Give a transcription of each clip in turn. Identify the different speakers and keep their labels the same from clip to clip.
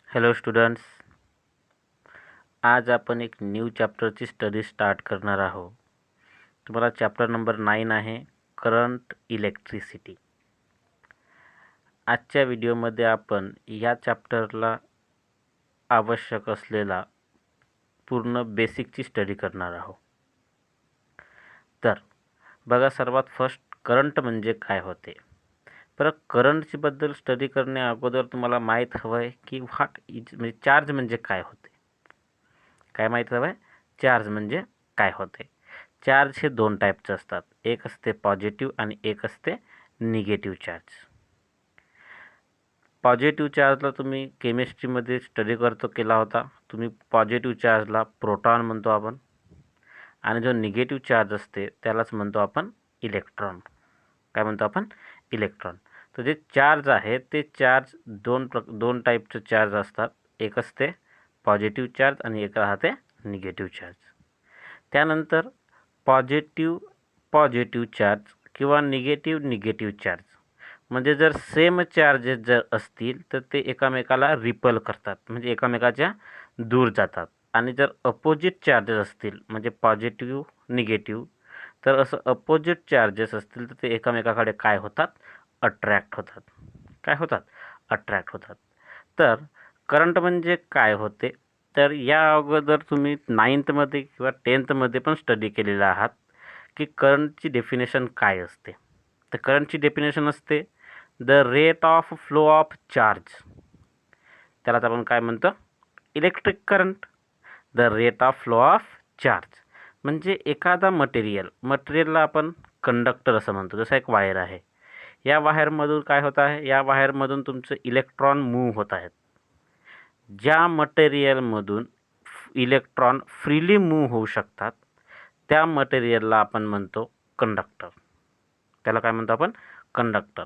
Speaker 1: Hello students, आज आपण एक न्यू चॅप्टरची स्टडी स्टार्ट करणार आहोत. तुम्हाला चॅप्टर नंबर 9 आहे करंट इलेक्ट्रिसिटी. आजच्या व्हिडिओमध्ये आपण या चॅप्टरला आवश्यक असलेला पूर्ण बेसिकची स्टडी करणार आहोत. तर बघा, सर्वात फर्स्ट करंट म्हणजे काय होते. बरं, करंटची बद्दल स्टडी करण्या अगोदर तुम्हाला माहीत हवं आहे की व्हॉट इज म्हणजे चार्ज म्हणजे काय होते. काय माहीत हवं आहे? चार्ज म्हणजे काय होते. चार्ज हे दोन टाईपचे असतात. एक असते पॉझिटिव्ह आणि एक असते निगेटिव्ह चार्ज. पॉझिटिव्ह चार्जला तुम्ही केमिस्ट्रीमध्ये स्टडी केला होता. तुम्ही पॉझिटिव्ह चार्जला प्रोटॉन म्हणतो आपण, आणि जो निगेटिव्ह चार्ज असते त्यालाच म्हणतो आपण इलेक्ट्रॉन. काय म्हणतो आपण? इलेक्ट्रॉन. तर जे चार्ज आहे ते चार्ज दोन टाईपचे चार्ज असतात. एक असते पॉझिटिव्ह चार्ज आणि एक राहते निगेटिव्ह चार्ज. त्यानंतर पॉझिटिव्ह चार्ज किंवा निगेटिव्ह चार्ज म्हणजे जर सेम चार्जेस जर असतील तर ते एकमेकाला रिपल करतात, म्हणजे एकमेकाच्या दूर जातात. आणि जर अपोजिट चार्जेस असतील म्हणजे पॉझिटिव्ह निगेटिव्ह, तर असं अपोजिट चार्जेस असतील तर ते एकमेकाकडे काय होतात? अट्रॅक्ट होतात. काय होतात? अट्रॅक्ट होतात. तर करंट म्हणजे काय होते, तर या अगोदर तुम्ही 9thमध्ये किंवा 10thमध्ये पण स्टडी केलेला आहात की करंटची डेफिनेशन काय असते. तर करंटची डेफिनेशन असते the rate of flow of charge. त्यालाच आपण काय म्हणतो? Electric current. The rate of flow of charge म्हणजे एखादा मटेरियलला आपण कंडक्टर असं म्हणतो. जसं एक वायर आहे, या वायरमधून काय होत आहे? या वायरमधून तुमचे इलेक्ट्रॉन मूव्ह होत आहेत. ज्या मटेरियलमधून इलेक्ट्रॉन फ्रीली मूव्ह होऊ शकतात त्या मटेरियलला आपण म्हणतो कंडक्टर. त्याला काय म्हणतो आपण? कंडक्टर.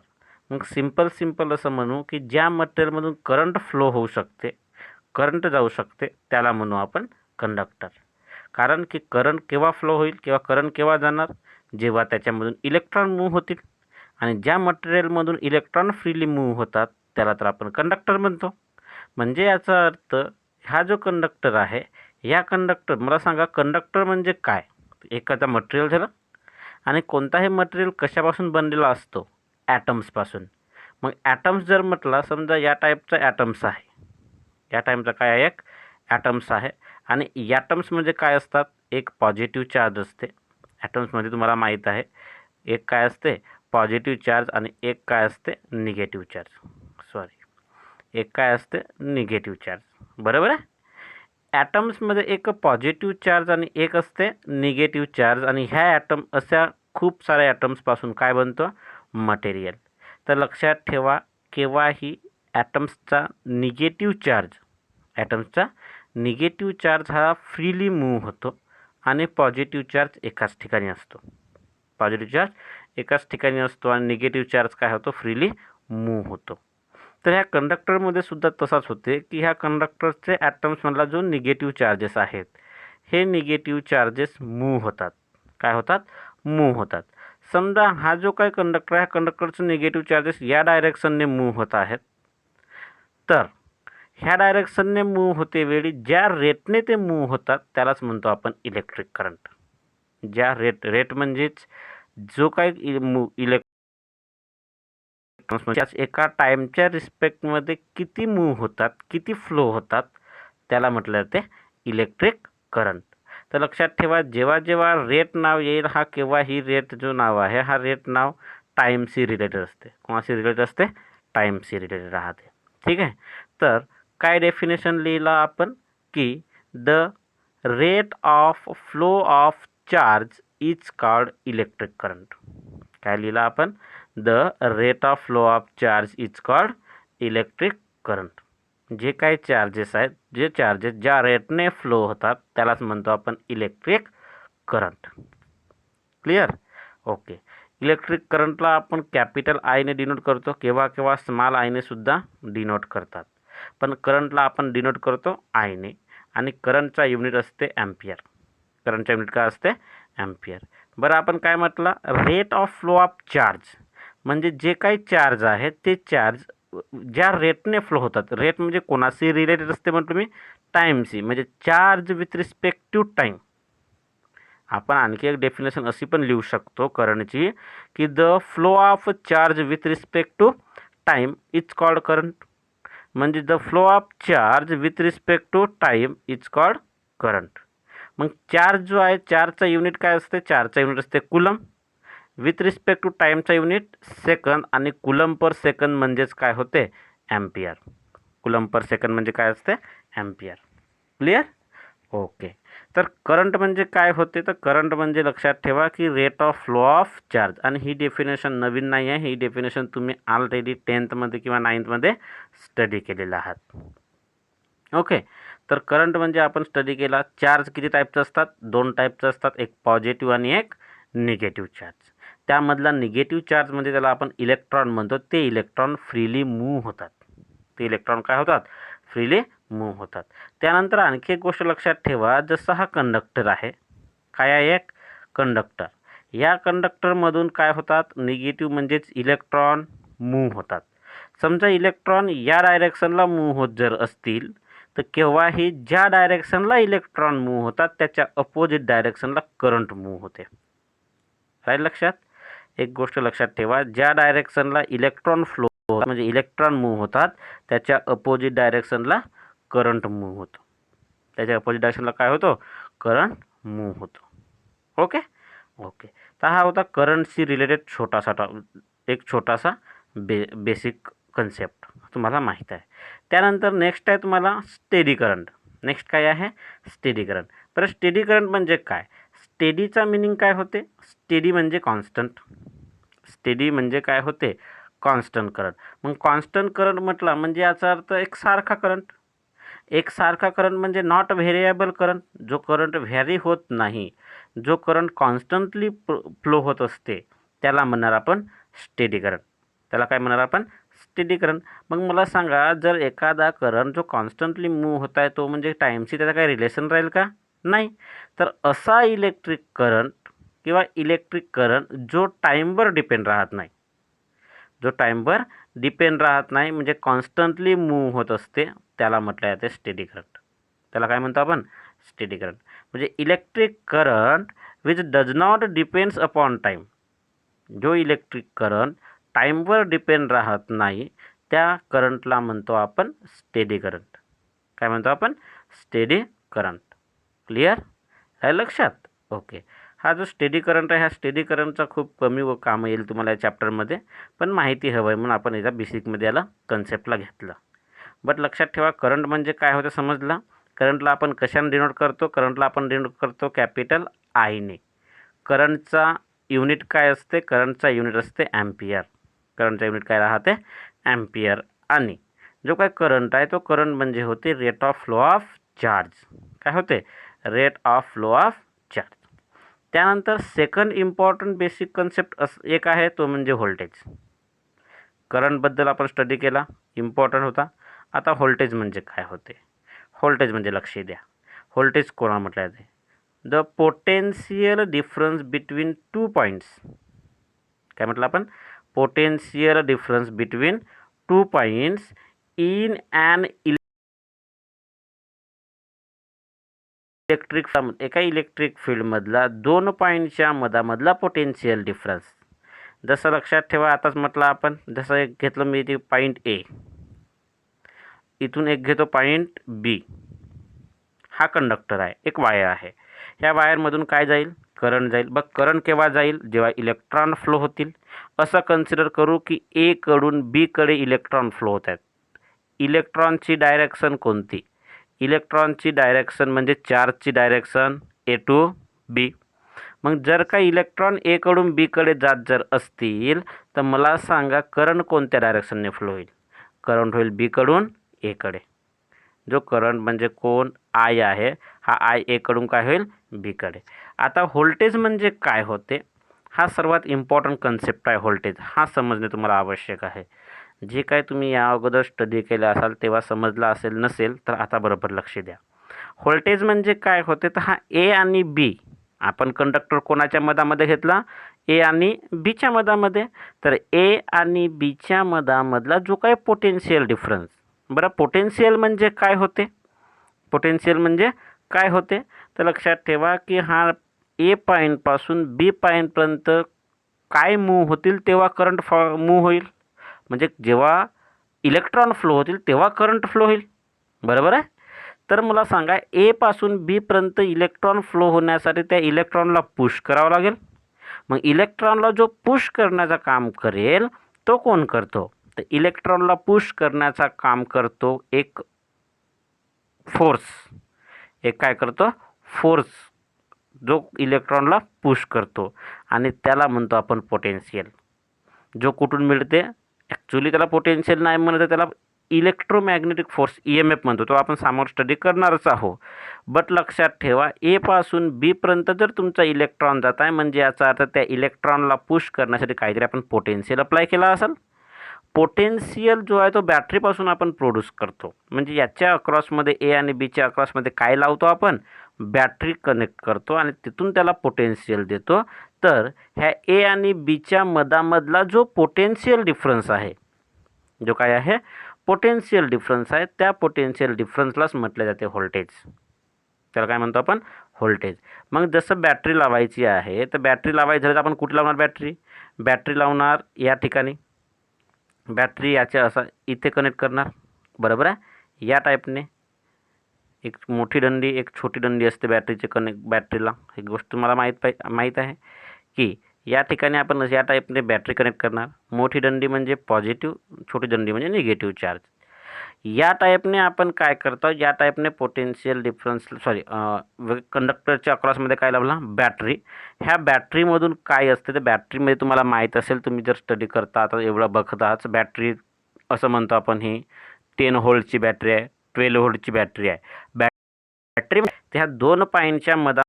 Speaker 1: मग सिंपल असं म्हणू की ज्या मटेरियलमधून करंट फ्लो होऊ शकते, करंट जाऊ शकते, त्याला म्हणू आपण कंडक्टर. कारण की करंट केव्हा फ्लो होईल किंवा करंट केव्हा जाणार? जेव्हा त्याच्यामधून इलेक्ट्रॉन मूव्ह होतील. आणि ज्या मटेरियलमधून इलेक्ट्रॉन फ्रीली मूव्ह होतात त्याला तर आपण कंडक्टर म्हणतो. म्हणजे याचा अर्थ हा जो कंडक्टर आहे, या कंडक्टर, मला सांगा कंडक्टर म्हणजे काय? एखादा मटेरियल झालं, आणि कोणताही मटेरियल कशापासून बनलेला असतो? ॲटम्सपासून. मग ॲटम्स जर म्हटला, समजा या टाईपचा ॲटम्स आहे, या टाईपचा काय आहे? एक ॲटम्स आहे. आणि ॲटम्स म्हणजे काय असतात? एक पॉझिटिव्ह चार्ज असते ॲटम्समध्ये, तुम्हाला माहीत आहे. एक काय असते? Positive charge. आणि एक काय असते? Negative charge. एक काय असते? Negative charge. बरोबर आहे. ॲटम्समध्ये एक पॉझिटिव्ह चार्ज आणि एक असते निगेटिव्ह चार्ज. आणि ह्या ॲटम अशा खूप साऱ्या ॲटम्सपासून काय बनतो? मटेरियल. तर लक्षात ठेवा, केव्हाही ॲटम्सचा निगेटिव्ह चार्ज हा फ्रीली मूव्ह होतो आणि पॉझिटिव्ह चार्ज एकाच ठिकाणी असतो. आणि निगेटिव्ह चार्ज काय होतो? फ्रीली मूव्ह होतो. तर ह्या कंडक्टरमध्ये सुद्धा तसाच होते की ह्या कंडक्टरचे ॲटम्समधला जो निगेटिव्ह चार्जेस आहेत, हे निगेटिव्ह चार्जेस मूव्ह होतात. काय होतात? मूव्ह होतात. समजा हा जो काही कंडक्टर आहे, कंडक्टरचे निगेटिव्ह चार्जेस या डायरेक्शनने मूव्ह होत आहेत. तर ह्या डायरेक्शनने मूव्ह होते वेळी ज्या रेटने ते मूव्ह होतात त्यालाच म्हणतो आपण इलेक्ट्रिक करंट. ज्या रेट म्हणजेच जो काही एका टाईमच्या रिस्पेक्टमध्ये किती मूव्ह होतात, किती फ्लो होतात, त्याला म्हटलं जाते इलेक्ट्रिक करंट. तर लक्षात ठेवा, जेव्हा रेट नाव येईल, हा केव्हा ही रेट जो नाव आहे, हा रेट नाव टाईमशी रिलेटेड असते. कोणाशी रिलेटेड असते? टाईमशी रिलेटेड राहते. ठीक आहे. तर काय डेफिनेशन लिहिलं आपण की the rate of flow of charge is called electric current. काय लिहिलं आपण? The rate of flow of charge is called electric current. जे काही चार्जेस आहेत, जे चार्जेस ज्या रेटने फ्लो होतात त्यालाच म्हणतो आपण electric current. Clear? Okay. Electric करंटला आपण कॅपिटल आयने डिनोट करतो, केव्हा स्मॉल आयने सुद्धा डिनोट करतात. पण करंटला आपण डिनोट करतो आयने. आणि करंटचा युनिट असते ॲम्पियर. करंटचा युनिट काय असते? ॲम्पियर. बरं, आपण काय म्हटलं? Rate of flow of charge म्हणजे जे काही चार्ज आहे ते चार्ज ज्या रेटने फ्लो होतात, रेट म्हणजे कोणाशी रिलेटेड असते म्हटलं मी, टाईमशी, म्हणजे charge with respect to time. आपण आणखी एक डेफिनेशन अशी पण लिहू शकतो करंटची, की the flow of charge with respect to time is called current. म्हणजे the flow of charge with respect to time is called current. मग चार्ज जो आहे, चार्जचा युनिट काय असते, चार्जचा युनिट असते कुलम. विथ रिस्पेक्ट टू टाईमचा युनिट सेकंद, आणि कुलम पर सेकंद म्हणजेच काय होते, ॲम्पियर. कुलम पर सेकंद म्हणजे काय असते, ॲम्पियर. क्लिअर? ओके. तर करंट म्हणजे काय होते, तर करंट म्हणजे लक्षात ठेवा की rate of flow of charge. आणि ही डेफिनेशन नवीन नाही आहे, ही डेफिनेशन तुम्ही ऑलरेडी 10th किंवा 9th स्टडी केलेलं आहात. ओके. तर करंट म्हणजे आपण स्टडी केला. चार्ज किती टाईपचे असतात, 2 टाईपचे असतात, एक पॉझिटिव्ह आणि एक निगेटिव्ह चार्ज. त्यामधला निगेटिव्ह चार्ज म्हणजे त्याला आपण इलेक्ट्रॉन म्हणतो, ते इलेक्ट्रॉन फ्रीली मूव्ह होतात. ते इलेक्ट्रॉन काय होतात, फ्रीली मूव्ह होतात. त्यानंतर आणखी एक गोष्ट लक्षात ठेवा, जसं हा कंडक्टर आहे, काय आहे, एक कंडक्टर. या कंडक्टरमधून काय होतात, निगेटिव्ह म्हणजेच इलेक्ट्रॉन मूव्ह होतात. समजा इलेक्ट्रॉन या डायरेक्शनला मूव्ह होत जर असतील, तर केव्हाही ज्या डायरेक्शनला इलेक्ट्रॉन मूव्ह होतात त्याच्या अपोजिट डायरेक्शनला करंट मूव्ह होते. राहील लक्षात? एक गोष्ट लक्षात ठेवा, ज्या डायरेक्शनला इलेक्ट्रॉन फ्लो होतात म्हणजे इलेक्ट्रॉन मूव्ह होतात, त्याच्या अपोजिट डायरेक्शनला करंट मूव्ह होतो. त्याच्या अपोजिट डायरेक्शनला काय होतो, करंट मूव्ह होतो. ओके. ओके. तर हा होता करंटशी रिलेटेड एक छोटासा बेसिक कन्सेप्ट तुम्हाला माहीत आहे. त्यानंतर नेक्स्ट आहे तुम्हाला स्टेडी करंट. नेक्स्ट काय आहे, स्टेडी करंट. तर स्टेडी करंट म्हणजे काय, स्टेडीचा मिनिंग काय होते, स्टेडी म्हणजे कॉन्स्टंट. स्टेडी म्हणजे काय होते, कॉन्स्टंट करंट. मग कॉन्स्टंट करंट म्हटला म्हणजे याचा अर्थ एकसारखा करंट. एकसारखा करंट म्हणजे नॉट व्हेरिएबल करंट, जो करंट व्हॅरी होत नाही, जो करंट कॉन्स्टंटली फ्लो होत असते, त्याला म्हणणार आपण स्टेडी करंट. त्याला काय म्हणणार आपण, स्टेडी करंट. मग मला सांगा, जर एखादा करंट जो कॉन्स्टंटली मूव्ह होत आहे तो म्हणजे टाईमशी त्याचा काही रिलेशन राहील का, नाही. तर असा इलेक्ट्रिक करंट किंवा इलेक्ट्रिक करंट जो टाईमवर डिपेंड राहत नाही, जो टाईमवर डिपेंड राहत नाही म्हणजे कॉन्स्टंटली मूव्ह होत असते, त्याला म्हटलं जाते स्टेडी करंट. त्याला काय म्हणतो आपण, स्टेडी करंट. म्हणजे electric current which does not depends upon time. जो इलेक्ट्रिक करंट टाईमवर डिपेंड राहत नाही त्या करंटला म्हणतो आपण स्टेडी करंट. काय म्हणतो आपण, स्टेडी करंट. क्लिअर आहे लक्षात? ओके. हा जो स्टेडी करंट आहे, ह्या स्टेडी करंटचा खूप कमी व काम येईल तुम्हाला या चॅप्टरमध्ये, पण माहिती हवं आहे म्हणून आपण याचा बेसिकमध्ये याला कन्सेप्टला घेतलं. बट लक्षात ठेवा, करंट म्हणजे काय होतं समजला. करंटला आपण कशाने डिनोट करतो, करंटला आपण डिनोट करतो कॅपिटल आयने. करंटचा युनिट काय असते, करंटचा युनिट असते ॲम्पियर. करंटचा युनिट काय राहते, ॲम्पियर. आणि जो काय करंट आहे तो करंट म्हणजे होते rate of flow of charge. काय होते, rate of flow of charge. त्यानंतर सेकंड इम्पॉर्टंट बेसिक कन्सेप्ट एक आहे, तो म्हणजे व्होल्टेज. करंटबद्दल आपण स्टडी केला, इम्पॉर्टंट होता. आता व्होल्टेज म्हणजे काय होते, व्होल्टेज म्हणजे लक्ष द्या, व्होल्टेज कोणा म्हटलं जाते, the potential difference between 2 points. काय म्हटलं आपण, potential difference between 2 points in an electric एका इलेक्ट्रिक फील्डमधला 2 पॉईंटच्या मधामधला पोटेन्शियल डिफरन्स. जसं लक्षात ठेवा, आताच म्हटलं आपण, जसं एक घेतलं मी इथे पॉईंट ए, इथून एक घेतो पॉईंट बी. हा कंडक्टर आहे, एक वायर आहे. ह्या वायरमधून काय जाईल, करंट जाईल. बघ, करंट केव्हा जाईल, जेव्हा इलेक्ट्रॉन फ्लो होतील. असं कन्सिडर करू की ए कडून बी कडे इलेक्ट्रॉन फ्लो होत आहेत. इलेक्ट्रॉनची डायरेक्शन कोणती, इलेक्ट्रॉनची डायरेक्शन म्हणजे चार्जची डायरेक्शन ए टू बी. मग जर का इलेक्ट्रॉन ए कडून बी कडे जात जर असतील तर मला सांगा करंट कोणत्या डायरेक्शनने फ्लो होईल, करंट होईल बी कडून ए कडे. जो करंट म्हणजे कोण, आय आहे, हा आय ए कडून काय होईल, बी कडे. आता व्होल्टेज म्हणजे काय होते, हा सर्वात इम्पॉर्टंट कन्सेप्ट आहे. व्होल्टेज हा समजणे तुम्हाला आवश्यक आहे. जे काय तुम्ही या अगोदर स्टडी केलं असाल तेव्हा समजला असेल, नसेल तर आता बरोबर लक्ष द्या. व्होल्टेज म्हणजे काय होते, तर हा ए आणि बी, आपण कंडक्टर कोणाच्या मधामध्ये घेतला, ए आणि बीच्या मधामध्ये. तर ए आणि बीच्या मधामधला जो काही पोटेन्शियल डिफरन्स, बरं पोटेन्शियल म्हणजे काय होते, पोटेन्शियल म्हणजे काय होते, तर लक्षात ठेवा की हा ए पॉईंटपासून बी पॉईंटपर्यंत काय मूव्ह होतील तेव्हा करंट मूव्ह होईल, म्हणजे जेव्हा इलेक्ट्रॉन फ्लो होतील तेव्हा करंट फ्लो होईल, बरोबर आहे. तर मला सांगा ए पासून बीपर्यंत इलेक्ट्रॉन फ्लो होण्यासाठी त्या इलेक्ट्रॉनला पुश करावं लागेल. मग इलेक्ट्रॉनला जो पुश करण्याचं काम करेल तो कोण करतो, तर इलेक्ट्रॉनला पुश करण्याचा काम करतो एक फोर्स, एक काय करतो फोर्स, जो इलेक्ट्रॉनला पुश करतो आणि त्याला म्हणतो आपण पोटेन्शियल. जो कुठून मिळते, ॲक्च्युली त्याला पोटेन्शियल नाही म्हणत, त्याला इलेक्ट्रोमॅग्नेटिक फोर्स EMF म्हणतो, तो आपण समोर स्टडी करणारच आहोत. बट लक्षात ठेवा ए पासून बीपर्यंत जर तुमचा इलेक्ट्रॉन जात आहे म्हणजे याचा अर्थ त्या इलेक्ट्रॉनला पुश करण्यासाठी काहीतरी आपण पोटेन्शियल अप्लाय केला असेल. पोटेन्शियल जो आहे तो बॅटरीपासून आपण प्रोड्यूस करतो, म्हणजे याच्या अक्रॉसमध्ये ए आणि बीच्या अक्रॉसमध्ये काय लावतो आपण, बॅटरी कनेक्ट करतो आणि तिथून त्याला पोटेन्शियल देतो. तर ह्या ए आणि बीच्या मधामधला जो पोटेन्शियल डिफरन्स आहे, जो काय आहे पोटेन्शियल डिफरन्स आहे, त्या पोटेन्शियल डिफरन्सलाच म्हटले जाते व्होल्टेज. त्याला काय म्हणतो आपण, व्होल्टेज. मग जसं बॅटरी लावायची आहे तर बॅटरी लावायची झाली तर आपण कुठे लावणार बॅटरी, बॅटरी लावणार या ठिकाणी, बॅटरी याच्या असं इथे कनेक्ट करणार, बरोबर आहे. या टाईपने एक मोठी दंडी एक छोटी दंडी असते बॅटरीचे कनेक्ट बॅटरीला, एक गोष्ट मला माहीत आहे की या ठिकाणी आपण या टाईपने बॅटरी कनेक्ट करणार. मोठी दंडी म्हणजे पॉझिटिव्ह, छोटी दंडी म्हणजे निगेटिव्ह चार्ज. या टाईपने आपण काय करतो, या टाईपने पोटेन्शियल डिफरन्स कंडक्टरच्या अक्रॉसमध्ये काय लावला, बॅटरी. ह्या बॅटरीमधून काय असते, तर बॅटरीमध्ये तुम्हाला माहीत असेल, तुम्ही जर स्टडी करता आता एवढं बघताच, बॅटरी असं म्हणतो आपण ही 10 व्होल्टची बॅटरी आहे, 12 व्होल्टची बॅटरी आहे. बॅटरी त्या दोन पॉईंटच्या मधामध्ये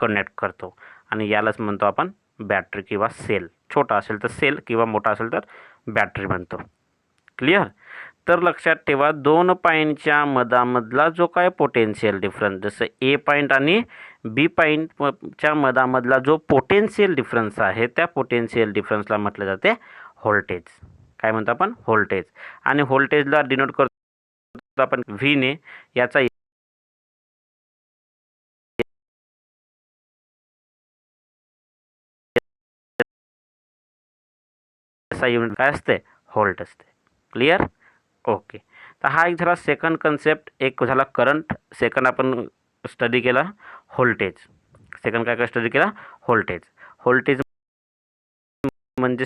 Speaker 1: कनेक्ट करतो आणि यालाच म्हणतो आपण बॅटरी किंवा सेल. छोटा असेल तर सेल किंवा मोठा असेल तर बॅटरी म्हणतो. क्लिअर. तर लक्षात ठेवा दोन पॉईंटच्या मधामधला जो काय पोटेन्शियल डिफरन्स, जसं ए पॉईंट आणि बी पॉईंटच्या मधामधला जो पोटेन्शियल डिफरन्स आहे त्या पोटेन्शियल डिफरन्सला म्हटलं जाते व्होल्टेज. काय म्हणतो आपण, व्होल्टेज. आणि व्होल्टेजला डिनोट करतो आपण व्हीने. याचा युनिट काय असते, व्होल्ट असते. क्लिअर. ओके. तर हा एक झाला सेकंड कन्सेप्ट, एक झाला करंट, सेकंड आपण स्टडी केला व्होल्टेज. सेकंड काय स्टडी केला, व्होल्टेज. व्होल्टेज म्हणजे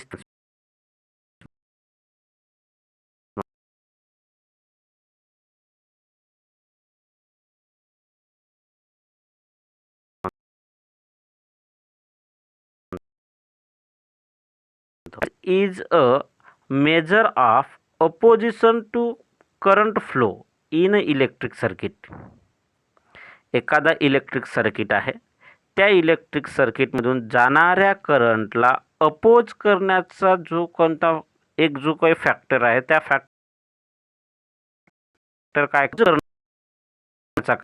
Speaker 1: is a measure of opposition to current flow in a electric circuit. एखादा इलेक्ट्रिक सर्किट आहे, त्या इलेक्ट्रिक सर्किटमधून जाणाऱ्या करंटला अपोज करण्याचा जो कोणता एक जो काही फॅक्टर आहे त्या फॅक्टर काय करण्याचा,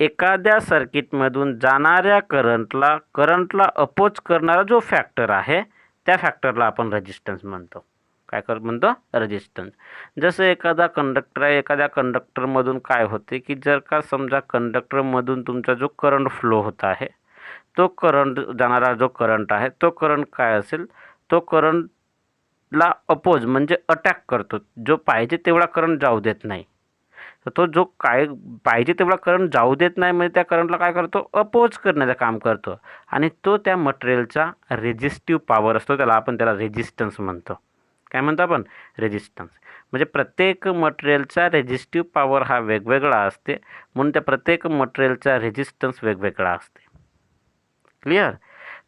Speaker 1: एखाद्या सर्किटमधून जाणाऱ्या करंटला अपोज करणारा जो फॅक्टर आहे त्या फॅक्टरला आपण रेजिस्टन्स म्हणतो. काय म्हणतो, रेजिस्टन्स. जसं एखादा कंडक्टर आहे, एखाद्या कंडक्टरमधून काय होते की जर का समजा कंडक्टरमधून तुमचा जो करंट फ्लो होत आहे, तो करंट जाणारा जो करंट आहे तो करंट काय असेल, तो करंटला अपोज म्हणजे अटॅक करतो, जो पाहिजे तेवढा करंट जाऊ देत नाही. तर तो जो काय पाहिजे तेवढा करंट जाऊ देत नाही म्हणजे त्या करंटला काय करतो, अपोज करण्याचं काम करतो. आणि तो त्या मटेरियलचा रेजिस्टिव्ह पॉवर असतो, त्याला रेजिस्टन्स म्हणतो. काय म्हणतो आपण, रेजिस्टन्स. म्हणजे प्रत्येक मटेरियलचा रेजिस्टिव्ह पॉवर हा वेगवेगळा असते, म्हणून त्या प्रत्येक मटेरियलचा रेजिस्टन्स वेगवेगळा असते. क्लिअर.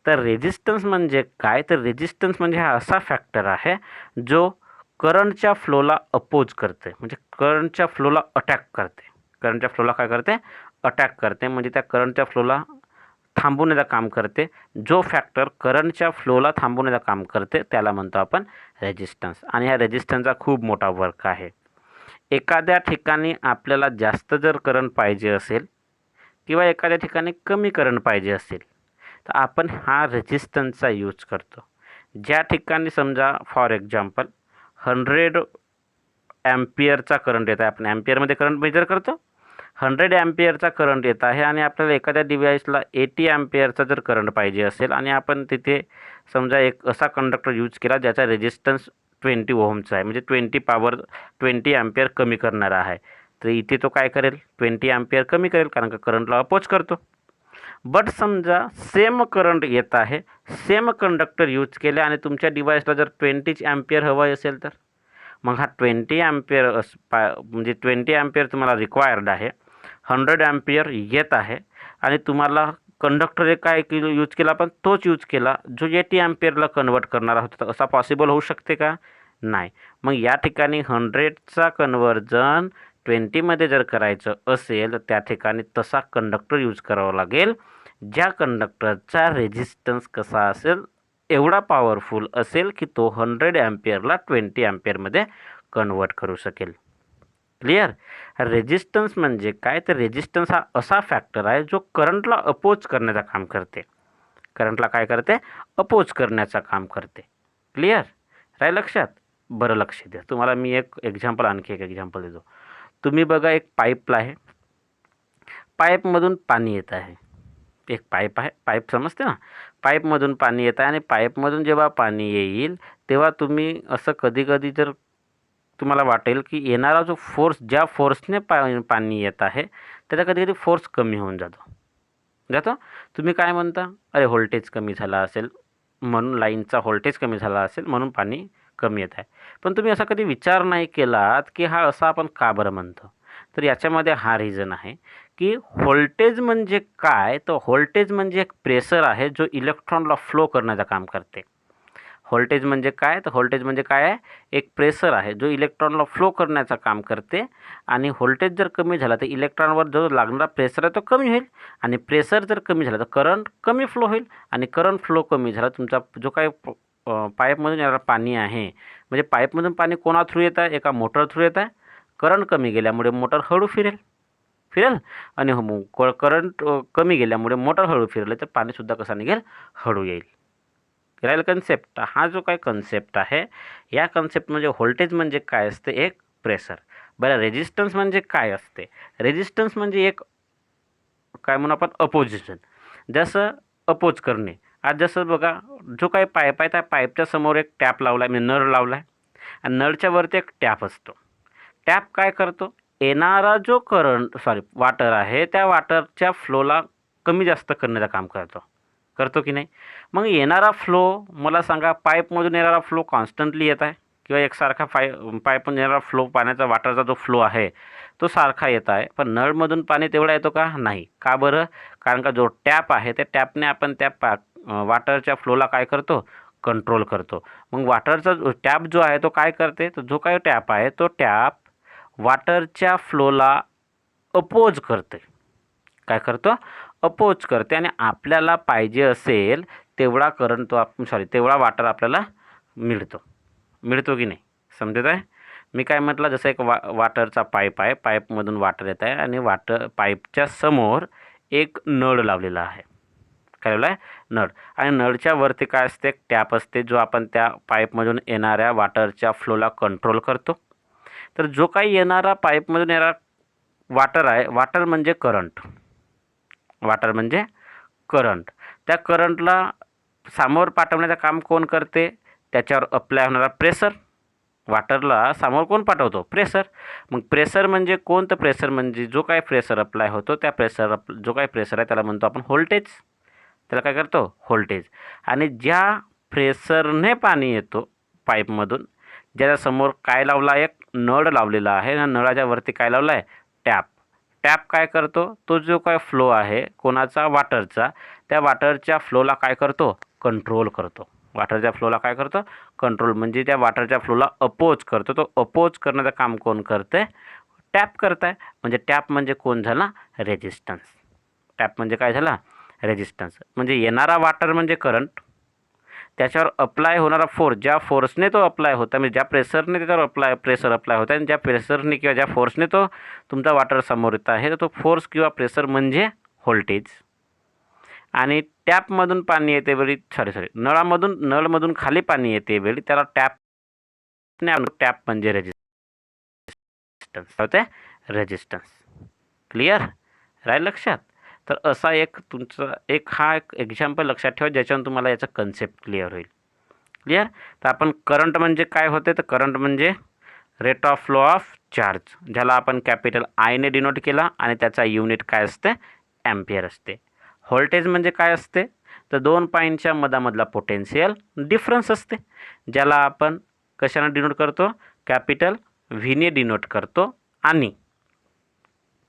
Speaker 1: तर रेजिस्टन्स म्हणजे काय, तर रेजिस्टन्स म्हणजे हा असा फॅक्टर आहे जो करंटच्या फ्लोला अपोज करते, म्हणजे करंटच्या फ्लोला अटॅक करते. करंटच्या फ्लोला काय करते, अटॅक करते, म्हणजे त्या करंटच्या फ्लोला थांबवण्याचं काम करते. जो फॅक्टर करंटच्या फ्लोला थांबवण्याचं काम करते त्याला म्हणतो आपण रेजिस्टन्स. आणि ह्या रेजिस्टन्सचा खूप मोठा वर्क आहे. एखाद्या ठिकाणी आपल्याला जास्त जर करंट पाहिजे असेल किंवा एखाद्या ठिकाणी कमी करंट पाहिजे असेल तर आपण हा रेझिस्टन्सचा यूज करतो. ज्या ठिकाणी समजा फॉर एक्झाम्पल 100 ॲम्पियरचा करंट येत आहे, आपण ॲम्पियरमध्ये करंट मेजर करतो. 100 ॲम्पियरचा करंट येत आहे आणि आपल्याला एखाद्या डिव्हाइसला 80 ॲम्पियरचा जर करंट पाहिजे असेल आणि आपण तिथे समजा एक असा कंडक्टर यूज केला ज्याचा रेझिस्टन्स 20 ओहमचा आहे, म्हणजे 20 ॲम्पियर कमी करणारा आहे, तर इथे तो काय करेल, 20 ॲम्पियर कमी करेल कारण का करंटला अपोज करतो. बट समजा सेम करंट येत आहे, सेम कंडक्टर यूज केले आणि तुमच्या डिव्हाइसला जर 20 ॲम्पियर हवं असेल तर मग हा 20 ॲम्पियर म्हणजे 20 ॲम्पियर तुम्हाला रिक्वायर्ड आहे, 100 ॲम्पियर येत आहे आणि तुम्हाला कंडक्टर एक काय यूज केला पण तोच यूज केला जो 80 ॲम्पियरला कन्वर्ट करणारा होता, तर असा पॉसिबल होऊ शकते का? नाही. मग या ठिकाणी 100चा कन्व्हर्जन 20मध्ये जर करायचं असेल तर त्या ठिकाणी तसा कंडक्टर यूज करावा लागेल ज्या कंडक्टरचा रेझिस्टन्स कसा असेल, एवढा पॉवरफुल असेल की तो 100 ॲम्पियरला 20 ॲम्पियरमध्ये कन्वर्ट करू शकेल. क्लिअर? रेझिस्टन्स म्हणजे काय, तर रेझिस्टन्स हा असा फॅक्टर आहे जो करंटला अपोज करण्याचं काम करते. करंटला काय करते? अपोज करण्याचं काम करते. क्लिअर? राहील लक्षात? बरं लक्ष द्या. तुम्हाला मी आणखी एक एक्झाम्पल देतो. तुम्ही बघा एक पाईप आहे, पाईपमधून पाणी येत आहे. एक पाईप आहे, पाईप समजते ना, पाईपमधून पाणी येत आहे आणि पाईपमधून जेव्हा पाणी येईल तेव्हा तुम्ही असं कधी कधी जर तुम्हाला वाटेल की येणारा जो फोर्स, ज्या फोर्सने पाणी येत आहे त्याचा कधी कधी फोर्स कमी होऊन जातो. तुम्ही काय म्हणता, अरे व्होल्टेज कमी झाला असेल म्हणून, लाईनचा व्होल्टेज कमी झाला असेल म्हणून पाणी कमी येत आहे. पण तुम्ही असा कधी विचार नाही केलात की हा असा आपण का बरं म्हणतो. तर याच्यामध्ये हा रिझन आहे की व्होल्टेज म्हणजे काय, तर व्होल्टेज म्हणजे एक प्रेशर आहे जो इलेक्ट्रॉनला फ्लो करण्याचं काम करते. व्होल्टेज म्हणजे काय, तर व्होल्टेज म्हणजे काय आहे, एक प्रेशर आहे जो इलेक्ट्रॉनला फ्लो करण्याचं काम करते आणि व्होल्टेज जर कमी झाला तर इलेक्ट्रॉनवर जो लागणारा प्रेशर आहे तो कमी होईल आणि प्रेशर जर कमी झाला तर करंट कमी फ्लो होईल आणि करंट फ्लो कमी झाला तुमचा जो काही पाईपमधून येणारं पाणी आहे, म्हणजे पाईपमधून पाणी कोणा थ्रू येत आहे, एका मोटर थ्रू येत आहे. करंट कमी गेल्यामुळे मोटर हळू फिरेल आणि करंट कमी गेल्यामुळे मोटर हळू फिरले तर पाणीसुद्धा कसा निघेल, हळू येईल. राहील कन्सेप्ट. हा जो काही कन्सेप्ट आहे या कन्सेप्टमध्ये व्होल्टेज म्हणजे काय असते, एक प्रेशर. बरं, रेझिस्टन्स म्हणजे काय असते, रेझिस्टन्स म्हणजे एक काय म्हणून आपण अपोजिशन, जसं अपोज करणे. आज जसं बघा जो काही पाईप आहे त्या पाईपच्या समोर एक टॅप लावला आहे, म्हणजे नळ लावला आहे आणि नळच्या वरती एक टॅप असतो. टॅप काय करतो, येणारा जो वाटर आहे त्या वाटरच्या फ्लोला कमी जास्त करण्याचं काम करतो की नाही. मग येणारा फ्लो, मला सांगा, पाईपमधून येणारा फ्लो कॉन्स्टंटली येत आहे किंवा एकसारखा पाईपमधून येणारा फ्लो, पाण्याचा वाटरचा जो फ्लो आहे तो सारखा येत आहे. पण नळमधून पाणी तेवढा येतो का? नाही. का बरं? कारण का जो टॅप आहे त्या टॅपने आपण त्या वाटरच्या फ्लोला काय करतो, कंट्रोल करतो. मग वाटरचा टॅप जो आहे तो काय करते, तर जो काही टॅप आहे तो टॅप वाटरच्या फ्लोला अपोज करते. काय करतो? अपोज करते आणि आपल्याला पाहिजे असेल तेवढा तेवढा वाटर आपल्याला मिळतो की नाही. समजत आहे मी काय म्हटलं? जसं एक वाटरचा पाईप आहे, पाईपमधून वाटर येत आहे आणि पाईपच्या समोर एक नळ लावलेला आहे. काय लावला आहे? नळ. आणि नळच्या वरती काय असते, एक टॅप असते जो आपण त्या पाईपमधून येणाऱ्या वाटरच्या फ्लोला कंट्रोल करतो. तर जो काही येणारा पाईपमधून येणारा वाटर आहे, वाटर म्हणजे करंट, त्या करंटला सामोर पाठवण्याचं काम कोण करते, त्याच्यावर अप्लाय होणारा प्रेशर. वाटरला सामोर कोण पाठवतो? प्रेशर. मग प्रेशर म्हणजे कोणतं प्रेशर, म्हणजे जो काही प्रेशर अप्लाय होतो त्या जो काही प्रेशर आहे त्याला म्हणतो आपण व्होल्टेज. त्याला काय करतो? व्होल्टेज. आणि ज्या प्रेशरने पाणी येतो पाईपमधून, ज्याच्यासमोर काय लावला, एक नळ लावलेला आहे आणि नळाच्या वरती काय लावला आहे, टॅप. टॅप काय करतो, तो जो काय फ्लो आहे कोणाचा, वाटरचा, त्या वाटरच्या फ्लोला काय करतो, कंट्रोल करतो. वाटरच्या फ्लोला काय करतो, कंट्रोल. म्हणजे त्या वाटरच्या फ्लोला अपोज करतो. तो अपोज करण्याचं काम कोण करते, टॅप करत आहे. म्हणजे टॅप म्हणजे कोण झाला, रेझिस्टन्स. टॅप म्हणजे काय झाला, रेझिस्टन्स. म्हणजे येणारा वाटर म्हणजे करंट, त्याच्यावर अप्लाय होणारा फोर्स, ज्या फोर्सने तो अप्लाय होता, म्हणजे ज्या प्रेशरने त्याच्यावर प्रेशर अप्लाय होता आणि ज्या प्रेशरने किंवा ज्या फोर्सने तो तुमचा वॉटर समोर येत आहे, तर तो फोर्स किंवा प्रेशर म्हणजे व्होल्टेज. आणि टॅपमधून पाणी येते वेळी नळमधून खाली पाणी येते वेळी त्याला टॅप म्हणजे रेजिस्टन्स होते, रेजिस्टन्स. क्लिअर राहील लक्षात. तर असा एक तुमचा हा एक एक्झाम्पल लक्षात ठेवा, ज्याच्यानं तुम्हाला याचा कन्सेप्ट क्लिअर होईल. क्लिअर. तर आपण करंट म्हणजे काय होते, तर करंट म्हणजे rate of flow of charge, ज्याला आपण कॅपिटल आयने डिनोट केला आणि त्याचा युनिट काय असते, ॲम्पियर असते. व्होल्टेज म्हणजे काय असते, तर दोन पॉईंटच्या मधामधला पोटेन्शियल डिफरन्स असते, ज्याला आपण कशाने डिनोट करतो, कॅपिटल व्हीने डिनोट करतो आणि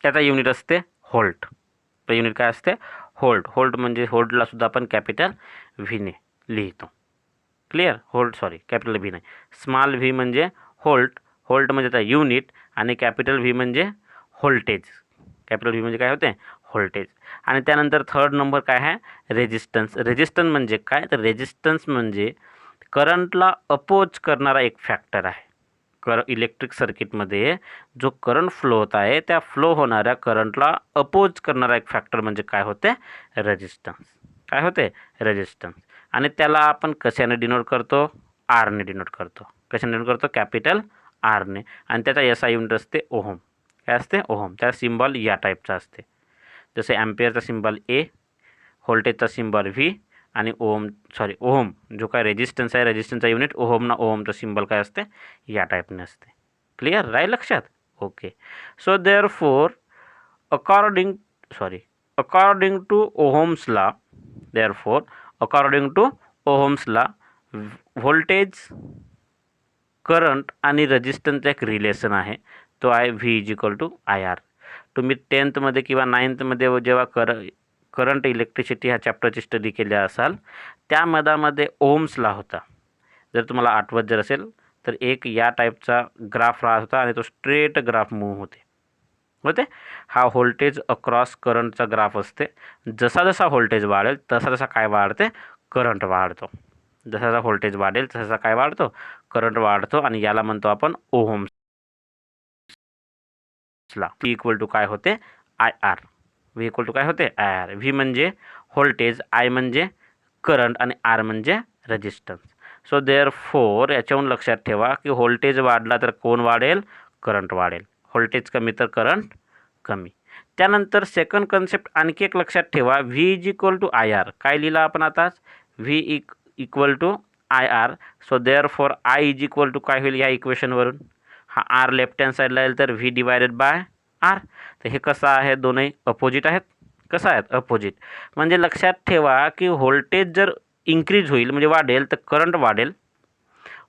Speaker 1: त्याचा युनिट असते व्होल्ट. तर युनिट काय असते, व्होल्ट. व्होल्ट म्हणजे व्होल्टला सुद्धा आपण कॅपिटल व्हीने लिहितो. क्लिअर. कॅपिटल व्ही नाही, स्मॉल व्ही म्हणजे व्होल्ट. व्होल्ट म्हणजे त्याचा युनिट आणि कॅपिटल व्ही म्हणजे व्होल्टेज. कॅपिटल व्ही म्हणजे काय होते, व्होल्टेज. आणि त्यानंतर थर्ड नंबर काय आहे, रेजिस्टन्स. रेजिस्टन्स म्हणजे काय, तर रेजिस्टन्स म्हणजे करंटला अपोज करणारा एक फॅक्टर आहे. इलेक्ट्रिक सर्किटमध्ये जो करंट फ्लो होत आहे, त्या फ्लो होणाऱ्या करंटला अपोज करणारा एक फॅक्टर म्हणजे काय होते, रेजिस्टन्स. काय होते, रेजिस्टन्स. आणि त्याला आपण कशाने डिनोट करतो, आरने डिनोट करतो. कशाने डिनोट करतो, कॅपिटल आरने. आणि त्याचा एसआय युनिट असते ओहम. काय असते, ओहम. त्या सिम्बॉल या टाईपचा असते, जसे ॲम्पियरचा सिम्बॉल ए, व्होल्टेजचा सिम्बॉल व्ही आणि ओहम जो काय रेजिस्टन्स आहे, रेजिस्टन्सचा युनिट ओहम ना, ओहमचा सिम्बॉल काय असते, या टाईपने असते. क्लिअर राहील लक्षात. Okay. So therefore according to Ohm's law, according to Ohm's law, voltage, current आणि रेजिस्टन्सचा एक रिलेशन आहे, तो आहे V is equal to I R. तुम्ही 10th किंवा 9th जेव्हा करंट इलेक्ट्रिसिटी ह्या चॅप्टरची स्टडी केली असाल, त्या मधामध्ये ओहम्स लॉ होता. जर तुम्हाला आठवत जर असेल तर एक या टाईपचा ग्राफ राहत होता आणि तो स्ट्रेट ग्राफ मूव्ह होते. हा व्होल्टेज अक्रॉस करंटचा ग्राफ असते. जसा जसा व्होल्टेज वाढेल तसा तसा काय वाढते, करंट वाढतो. जसा जसा व्होल्टेज वाढेल तसा काय वाढतो, करंट वाढतो. आणि याला म्हणतो आपण Ohm's law. V equal to काय होते, I R. V equal to काय होते, आय आर. व्ही म्हणजे व्होल्टेज, आय म्हणजे करंट आणि आर म्हणजे रेजिस्टन्स. सो देअरफोर याच्याहून लक्षात ठेवा की व्होल्टेज वाढला तर कोण वाढेल, करंट वाढेल. व्होल्टेज कमी तर करंट कमी. त्यानंतर सेकंड कन्सेप्ट आणखी एक लक्षात ठेवा, V is equal to I R. काय लिहिलं आपण आताच, V equal to I R. So therefore I is equal to काय होईल या इक्वेशनवरून, हा आर लेफ्ट हँड साईडला येईल तर व्ही डिवायडेड बाय आर. तर हे कसं आहे, दोन्ही अपोजिट आहेत. कसं आहेत, अपोजिट. म्हणजे लक्षात ठेवा की व्होल्टेज जर इन्क्रीज होईल म्हणजे वाढेल तर करंट वाढेल.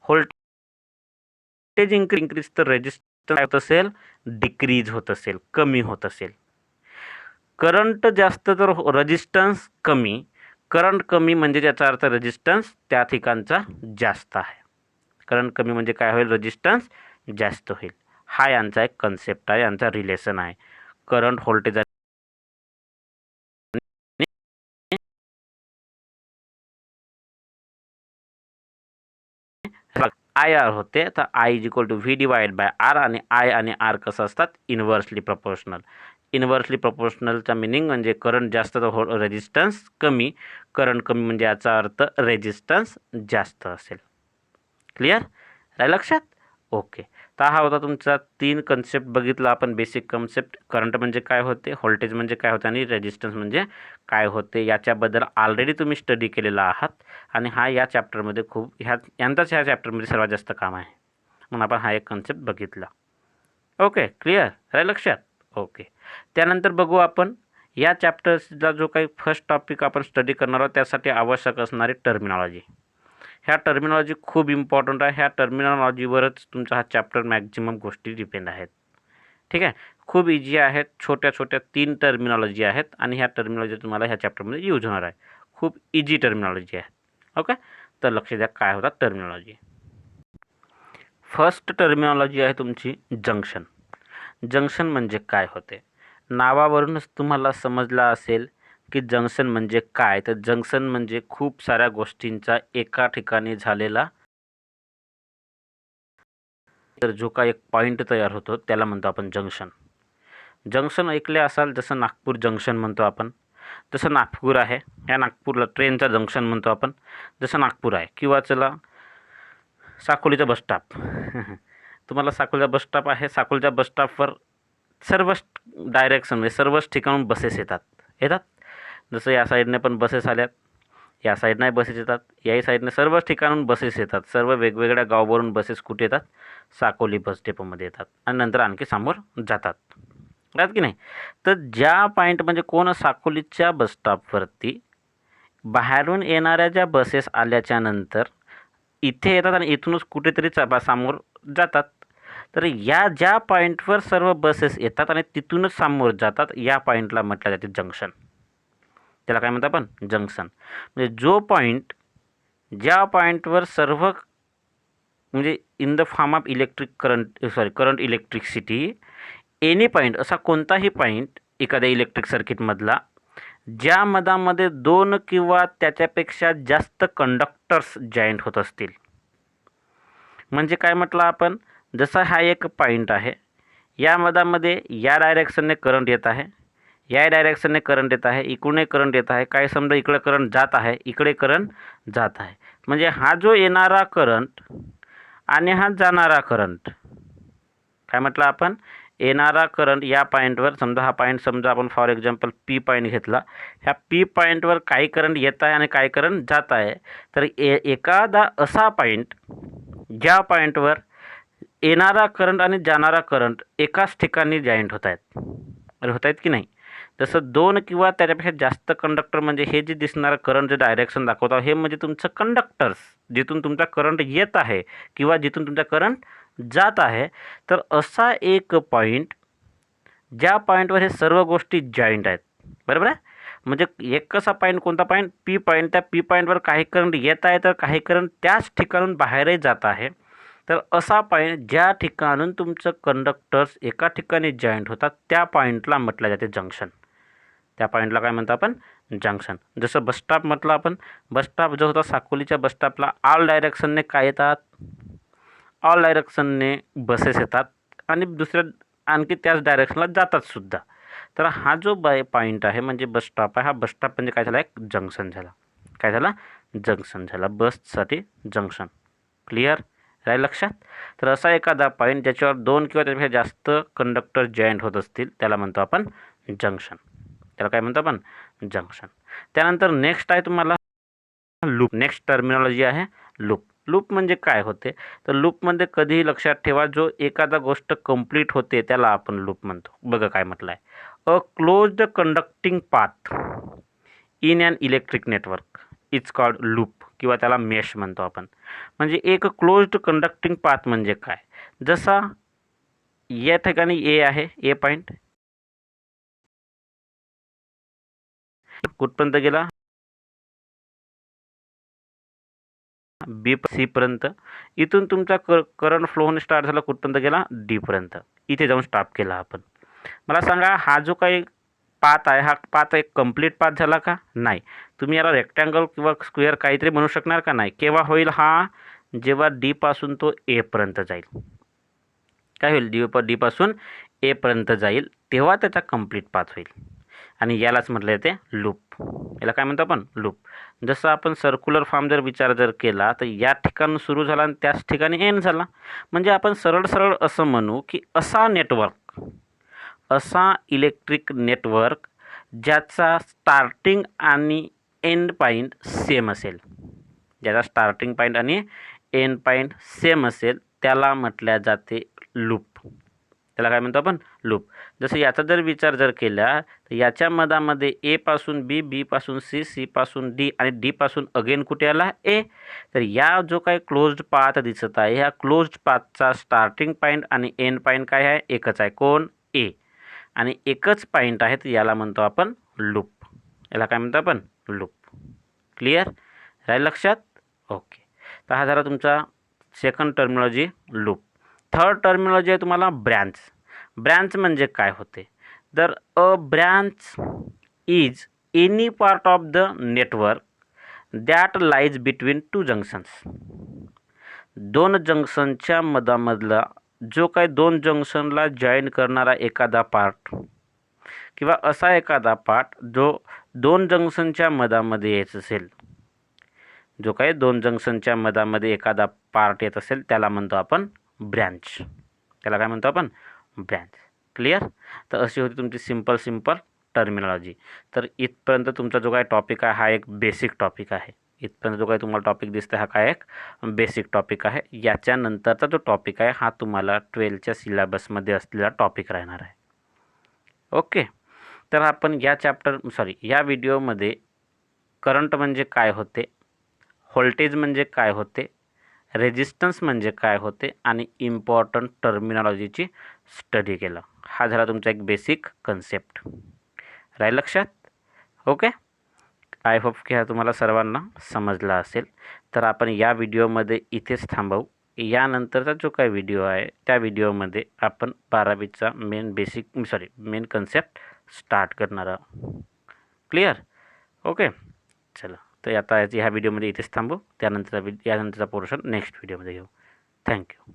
Speaker 1: व्होल्टेज इन्क्रीज तर रेजिस्टन्स होत असेल, डिक्रीज होत असेल, कमी होत असेल. करंट जास्त तर रेजिस्टन्स कमी. करंट कमी म्हणजे त्याचा अर्थ रेजिस्टन्स त्या ठिकाणचा जास्त आहे. करंट कमी म्हणजे काय होईल, रेजिस्टन्स जास्त होईल. हा यांचा एक कन्सेप्ट आहे, यांचा रिलेशन आहे. करंट, व्होल्टेज आय आर होते. तर I is equal to V divide by R. आणि आर कसं असतात, इन्व्हर्सली प्रपोर्शनल. इन्व्हर्सली प्रपोर्शनलचा मिनिंग म्हणजे करंट जास्त तर रेजिस्टन्स कमी. करंट कमी म्हणजे याचा अर्थ रेजिस्टन्स जास्त असेल. क्लिअर राहील लक्षात. ओके. तर हा होता तुमचा 3 कन्सेप्ट बघितला आपण, बेसिक कन्सेप्ट. करंट म्हणजे काय होते, व्होल्टेज म्हणजे काय होते आणि रेजिस्टन्स म्हणजे काय होते, याच्याबद्दल ऑलरेडी तुम्ही स्टडी केलेला आहात. आणि हा या चॅप्टरमध्ये यांचाच ह्या चॅप्टरमध्ये सर्वात जास्त काम आहे, म्हणून आपण हा एक कन्सेप्ट बघितला. ओके. क्लिअर राहील लक्षात. ओके. त्यानंतर बघू आपण या चॅप्टरचा जो काही फर्स्ट टॉपिक आपण स्टडी करणार आहोत, त्यासाठी आवश्यक असणारी टर्मिनॉलॉजी. ह्या टर्मिनॉलॉजी खूप इम्पॉर्टंट आहे. ह्या टर्मिनॉलॉजीवरच तुमचा हा चॅप्टर मॅक्झिमम गोष्टी डिपेंड आहेत. ठीक आहे. खूप इझी आहेत. छोट्या छोट्या 3 टर्मिनॉलॉजी आहेत आणि ह्या टर्मिनॉलॉजी तुम्हाला ह्या चॅप्टरमध्ये यूज होणार आहे. खूप इझी टर्मिनॉलॉजी आहे. ओके. तर लक्ष द्या काय होतात टर्मिनॉलॉजी. फर्स्ट टर्मिनॉलॉजी आहे तुमची जंक्शन. जंक्शन म्हणजे काय होते, नावावरूनच तुम्हाला समजला असेल की जंक्शन म्हणजे काय, तर जंक्शन म्हणजे खूप साऱ्या गोष्टींचा एका ठिकाणी झालेला तर जो काही एक पॉईंट तयार होतो त्याला म्हणतो आपण जंक्शन. जंक्शन ऐकले असाल, जसं नागपूर जंक्शन म्हणतो आपण. जसं नागपूर आहे, या नागपूरला ट्रेनचा जंक्शन म्हणतो आपण. जसं नागपूर आहे, किंवा चला साकोलीचा बस स्टॉप. तुम्हाला साकोलीचा बस स्टॉप आहे, साकोलीच्या बस स्टॉपवर सर्वच डायरेक्शन म्हणजे सर्वच ठिकाणून बसेस येतात. जसं या साईडने पण बसेस आल्यात, या साईडने बसेस येतात, याही साईडने सर्वच ठिकाणून बसेस येतात. सर्व वेगवेगळ्या गावावरून बसेस कुठे येतात, साकोली बस डेपोमध्ये येतात आणि नंतर आणखी समोर जातात की नाही. तर ज्या पॉईंट म्हणजे कोण साकोलीच्या बस स्टॉपवरती बाहेरून येणाऱ्या ज्या बसेस आल्याच्या नंतर इथे येतात आणि इथूनच कुठेतरी समोर जातात. तर या ज्या पॉईंटवर सर्व बसेस येतात आणि तिथूनच समोर जातात, या पॉईंटला म्हटलं जाते जंक्शन. त्याला काय म्हणतो आपण, जंक्शन. म्हणजे जो पॉईंट ज्या पॉईंटवर सर्व म्हणजे in the form of current electricity any point, असा कोणताही पॉईंट एखाद्या इलेक्ट्रिक सर्किटमधला ज्या मधामध्ये 2 किंवा त्याच्यापेक्षा जास्त कंडक्टर्स जॉईंट होत असतील. म्हणजे काय म्हटलं आपण, जसा हा एक पॉईंट आहे, या मधामध्ये या डायरेक्शनने करंट येत आहे, या डायरेक्शनने करंट येत आहे, इकडूनही करंट येत आहे, काय समजा इकडे करंट जात आहे, इकडे करंट जात आहे. म्हणजे हा जो येणारा करंट आणि हा जाणारा करंट, काय म्हटलं आपण, येणारा करंट या पॉईंटवर, समजा हा पॉईंट समजा आपण फॉर एक्झाम्पल पी पॉईंट घेतला, ह्या पी पॉईंटवर काही करंट येत आहे आणि काही करंट जात आहे. तर एखादा असा पॉईंट ज्या पॉईंटवर येणारा करंट आणि जाणारा करंट एकाच ठिकाणी जॉईंट होत आहेत की नाही. जसं 2 किंवा त्याच्यापेक्षा जास्त कंडक्टर, म्हणजे हे जे दिसणारं करंट जे डायरेक्शन दाखवतं हे म्हणजे तुमचं कंडक्टर्स, जिथून तुमचा करंट येत आहे किंवा जिथून तुमचा करंट जात आहे. तर असा एक पॉईंट ज्या पॉईंटवर हे सर्व गोष्टी जॉईंट आहेत, बरोबर आहे. म्हणजे एक कसा पॉईंट, कोणता पॉईंट, पी पॉईंट. त्या पी पॉईंटवर काही करंट येत आहे तर काही करंट त्याच ठिकाणून बाहेरही जात आहे. तर असा पॉईंट ज्या ठिकाणून तुमचं कंडक्टर्स एका ठिकाणी जॉईंट होतात, त्या पॉईंटला म्हटलं जाते जंक्शन. त्या पॉईंटला काय म्हणतो आपण, जंक्शन. जसं बसस्टॉप म्हटलं आपण, बसस्टॉप जो होता साकोलीच्या बसस्टॉपला ऑल डायरेक्शनने काय येतात, ऑल डायरेक्शनने बसेस येतात आणि दुसऱ्या आणखी त्याच डायरेक्शनला जातात सुद्धा. तर हा जो पॉईंट आहे म्हणजे बस स्टॉप आहे, हा बस स्टॉप म्हणजे काय झाला, एक जंक्शन झाला. काय झाला, जंक्शन झाला, बससाठी जंक्शन. क्लिअर राहील लक्षात. तर असा एखादा पॉईंट ज्याच्यावर 2 किंवा त्यापेक्षा जास्त कंडक्टर जॉईंट होत असतील त्याला म्हणतो आपण जंक्शन. त्याला काय म्हणतो आपण, जंक्शन. त्यानंतर नेक्स्ट आहे तुम्हाला लूप. नेक्स्ट टर्मिनॉलॉजी आहे लूप. लूप म्हणजे काय होते, तर लूपमध्ये कधीही लक्षात ठेवा, जो एखादा गोष्ट कंप्लीट होते त्याला आपण लूप म्हणतो. बघा काय म्हटलं आहे, a closed conducting path in an electric network is called loop, किंवा त्याला मेश म्हणतो आपण. म्हणजे एक क्लोज्ड कंडक्टिंग पाथ म्हणजे काय, जसा या ठिकाणी ए आहे, ए पॉईंट कुठपर्यंत गेला, बी सी पर्यंत. इथून तुमचा करंट फ्लो होणे स्टार्ट झाला, कुठपर्यंत गेला, डी पर्यंत. इथे जाऊन स्टॉप केला आपण. मला सांगा, हा जो काही पाथ आहे, हा पाथ एक कंप्लीट पाथ झाला का, नाही. तुम्ही याला रेक्टँगल किंवा स्क्वेअर काहीतरी म्हणू शकणार का, नाही. केव्हा होईल हा, जेव्हा डी पासून तो ए पर्यंत जाईल. काय होईल, डी पासून ए पर्यंत जाईल तेव्हा त्याचा कंप्लीट पाथ होईल. आणि यालाच म्हटलं येते लूप. याला काय म्हणतो आपण, लूप. जसं आपण सर्क्युलर फॉर्म जर विचार केला, तर या ठिकाणी सुरू झाला आणि त्याच ठिकाणी एंड झाला. म्हणजे आपण सरळ सरळ असं म्हणू की असा नेटवर्क, असा इलेक्ट्रिक नेटवर्क ज्याचा स्टार्टिंग आणि एंड पॉईंट सेम असेल, ज्याचा स्टार्टिंग पॉईंट आणि एंड पॉईंट सेम असेल त्याला म्हटल्या जाते लूप. त्याला काय म्हणतो आपण, लूप. जसं याचा जर विचार केला, तर याच्या मधामध्ये ए पासून बी, बी पासून सी, सी पासून डी आणि डी पासून अगेन कुठे आला, ए. तर या जो काही क्लोज्ड पाथ दिसत आहे, ह्या क्लोज्ड पाथचा स्टार्टिंग पॉईंट आणि एंड पॉईंट काय आहे, एकच आहे, कोण, ए. आणि एकच पॉईंट आहे, तर याला म्हणतो आपण लूप. याला काय म्हणतो आपण, लूप. क्लिअर राहील लक्षात. ओके. तर हा झाला तुमचा second terminology, loop. Third terminology आहे तुम्हाला ब्रँच. ब्रँच म्हणजे काय होते, तर a branch is any part of the network that lies between two junctions. दोन जंक्शनच्या मधामधला जो काही दोन जंक्शनला जॉईन करणारा एखादा पार्ट किंवा असा एखादा पार्ट जो दोन जंक्शनच्या मधामध्ये येत असेल, जो काही दोन जंक्शनच्या मधामध्ये एखादा पार्ट येत असेल त्याला म्हणतो आपण ब्रँच. त्याला काय म्हणतो आपण? ब्रँच. क्लिअर? तर अशी होती तुमची सिंपल टर्मिनॉलॉजी. तर इथपर्यंत तुमचा जो काही टॉपिक आहे हा एक बेसिक टॉपिक आहे. इथपर्यंत जो काही तुम्हाला टॉपिक दिसतं हा काय एक बेसिक टॉपिक आहे. याच्यानंतरचा जो टॉपिक आहे हा तुम्हाला 12च्या सिलेबसमध्ये असलेला टॉपिक राहणार आहे. ओके. तर आपण या व्हिडिओमध्ये करंट म्हणजे काय होते, व्होल्टेज म्हणजे काय होते, रेजिस्टन्स म्हणजे काय होते आणि इम्पॉर्टंट टर्मिनॉलॉजीची स्टडी केलं. हा झाला तुमचा एक बेसिक कन्सेप्ट. राहील लक्षात? ओके. आय होप की हा तुम्हाला सर्वांना समजला असेल. तर आपण या व्हिडिओमध्ये इथेच थांबवू. यानंतरचा जो काही व्हिडिओ आहे त्या व्हिडिओमध्ये आपण 12वीचा मेन कन्सेप्ट स्टार्ट करणार आहोत. क्लिअर? ओके. चला, तर आता ह्या व्हिडिओमध्ये इथेच थांबू. यानंतरचा पोर्शन नेक्स्ट व्हिडिओमध्ये घेऊ. थँक्यू.